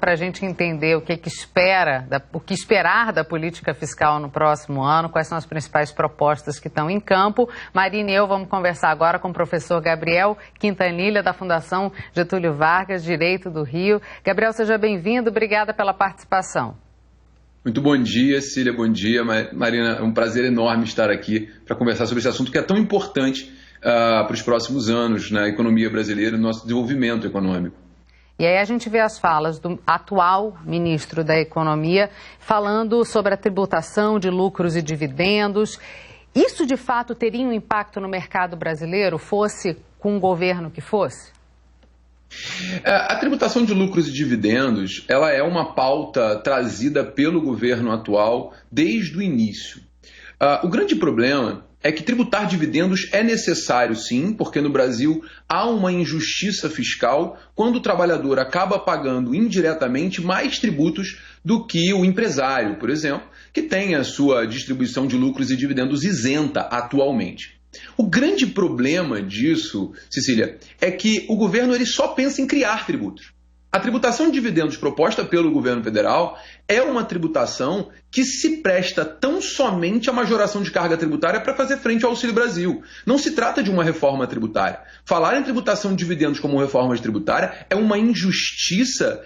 para a gente entender o que esperar da política fiscal no próximo ano, quais são as principais propostas que estão em campo. Marina e eu vamos conversar agora com o professor Gabriel Quintanilha, da Fundação Getúlio Vargas, Direito do Rio. Gabriel, seja bem-vindo, obrigada pela participação. Muito bom dia, Cília, bom dia. Marina, é um prazer enorme estar aqui para conversar sobre esse assunto que é tão importante para os próximos anos na economia brasileira e no nosso desenvolvimento econômico. E aí a gente vê as falas do atual ministro da Economia falando sobre a tributação de lucros e dividendos. Isso, de fato, teria um impacto no mercado brasileiro, fosse com o governo que fosse? A tributação de lucros e dividendos, ela é uma pauta trazida pelo governo atual desde o início. O grande problema é que tributar dividendos é necessário, sim, porque no Brasil há uma injustiça fiscal quando o trabalhador acaba pagando indiretamente mais tributos do que o empresário, por exemplo, que tem a sua distribuição de lucros e dividendos isenta atualmente. O grande problema disso, Cecília, é que o governo ele só pensa em criar tributos. A tributação de dividendos proposta pelo governo federal é uma tributação que se presta tão somente à majoração de carga tributária para fazer frente ao Auxílio Brasil. Não se trata de uma reforma tributária. Falar em tributação de dividendos como reforma tributária é uma injustiça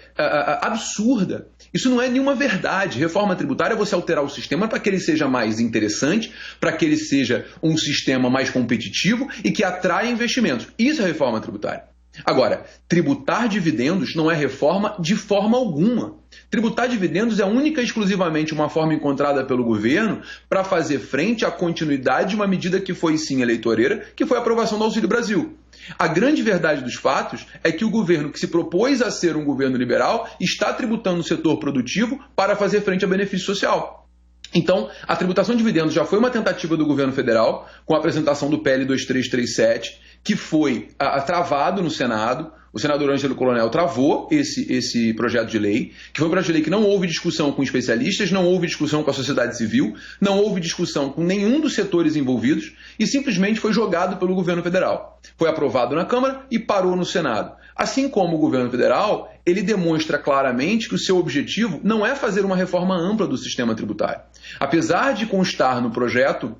absurda. Isso não é nenhuma verdade. Reforma tributária é você alterar o sistema para que ele seja mais interessante, para que ele seja um sistema mais competitivo e que atraia investimentos. Isso é reforma tributária. Agora, tributar dividendos não é reforma de forma alguma. Tributar dividendos é única e exclusivamente uma forma encontrada pelo governo para fazer frente à continuidade de uma medida que foi sim eleitoreira, que foi a aprovação do Auxílio Brasil. A grande verdade dos fatos é que o governo que se propôs a ser um governo liberal está tributando o setor produtivo para fazer frente ao benefício social. Então, a tributação de dividendos já foi uma tentativa do governo federal, com a apresentação do PL 2337, que foi travado no Senado. O senador Ângelo Coronel travou esse projeto de lei, que foi um projeto de lei que não houve discussão com especialistas, não houve discussão com a sociedade civil, não houve discussão com nenhum dos setores envolvidos e simplesmente foi jogado pelo governo federal. Foi aprovado na Câmara e parou no Senado. Assim como o governo federal, ele demonstra claramente que o seu objetivo não é fazer uma reforma ampla do sistema tributário. Apesar de constar no projeto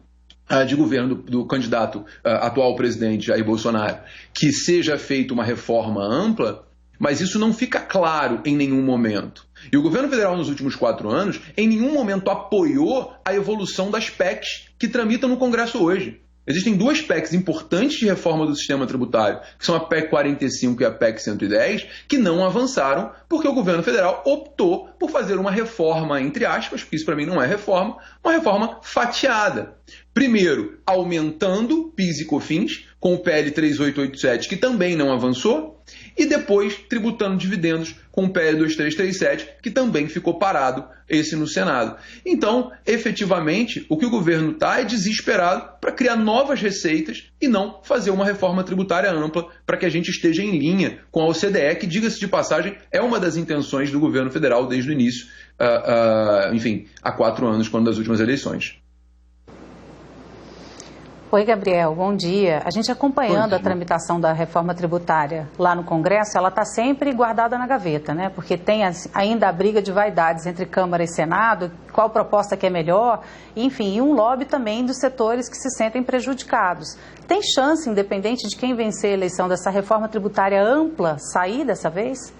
de governo do candidato atual presidente Jair Bolsonaro que seja feita uma reforma ampla, mas isso não fica claro em nenhum momento. E o governo federal nos últimos 4 anos em nenhum momento apoiou a evolução das PECs que tramitam no Congresso hoje. Existem 2 PECs importantes de reforma do sistema tributário, que são a PEC 45 e a PEC 110, que não avançaram porque o governo federal optou por fazer uma reforma, entre aspas, porque isso para mim não é reforma, uma reforma fatiada. Primeiro, aumentando PIS e COFINS, com o PL 3887, que também não avançou, e depois tributando dividendos com o PL 2337, que também ficou parado, esse no Senado. Então, efetivamente, o que o governo está é desesperado para criar novas receitas e não fazer uma reforma tributária ampla para que a gente esteja em linha com a OCDE, que, diga-se de passagem, é uma das intenções do governo federal desde o início, enfim, há 4 anos, quando das últimas eleições. Oi, Gabriel, bom dia. A gente acompanhando a tramitação da reforma tributária lá no Congresso, ela está sempre guardada na gaveta, né? Porque tem ainda a briga de vaidades entre Câmara e Senado, qual proposta que é melhor, enfim, e um lobby também dos setores que se sentem prejudicados. Tem chance, independente de quem vencer a eleição, dessa reforma tributária ampla sair dessa vez?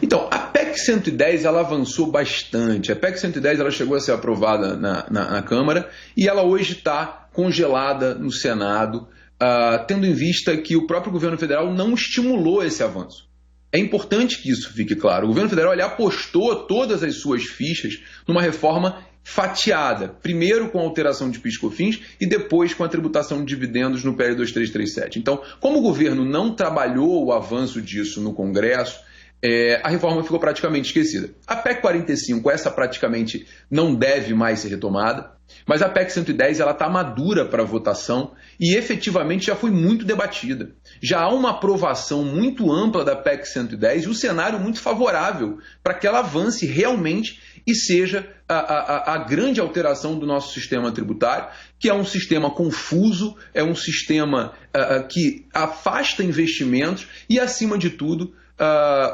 Então, a PEC 110 ela avançou bastante. A PEC 110 ela chegou a ser aprovada na Câmara e ela hoje está congelada no Senado, tendo em vista que o próprio governo federal não estimulou esse avanço. É importante que isso fique claro. O governo federal ele apostou todas as suas fichas numa reforma fatiada, primeiro com a alteração de PIS e COFINS e depois com a tributação de dividendos no PL 2337. Então, como o governo não trabalhou o avanço disso no Congresso, a reforma ficou praticamente esquecida. A PEC 45, essa praticamente não deve mais ser retomada, mas a PEC 110 está madura para votação e efetivamente já foi muito debatida. Já há uma aprovação muito ampla da PEC 110 e um cenário muito favorável para que ela avance realmente e seja a grande alteração do nosso sistema tributário, que é um sistema confuso, é um sistema que afasta investimentos e, acima de tudo,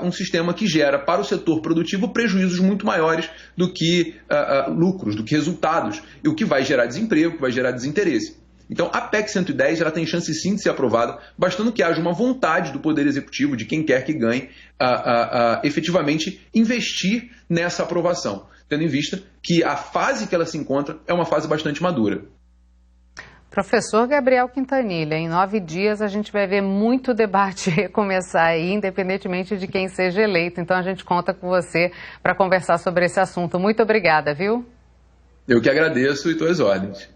um sistema que gera para o setor produtivo prejuízos muito maiores do que lucros, do que resultados, e o que vai gerar desemprego, que vai gerar desinteresse. Então, a PEC 110 ela tem chance sim de ser aprovada, bastando que haja uma vontade do Poder Executivo, de quem quer que ganhe, efetivamente investir nessa aprovação, tendo em vista que a fase que ela se encontra é uma fase bastante madura. Professor Gabriel Quintanilha, em 9 dias a gente vai ver muito debate recomeçar aí, independentemente de quem seja eleito. Então a gente conta com você para conversar sobre esse assunto. Muito obrigada, viu? Eu que agradeço e estou às ordens.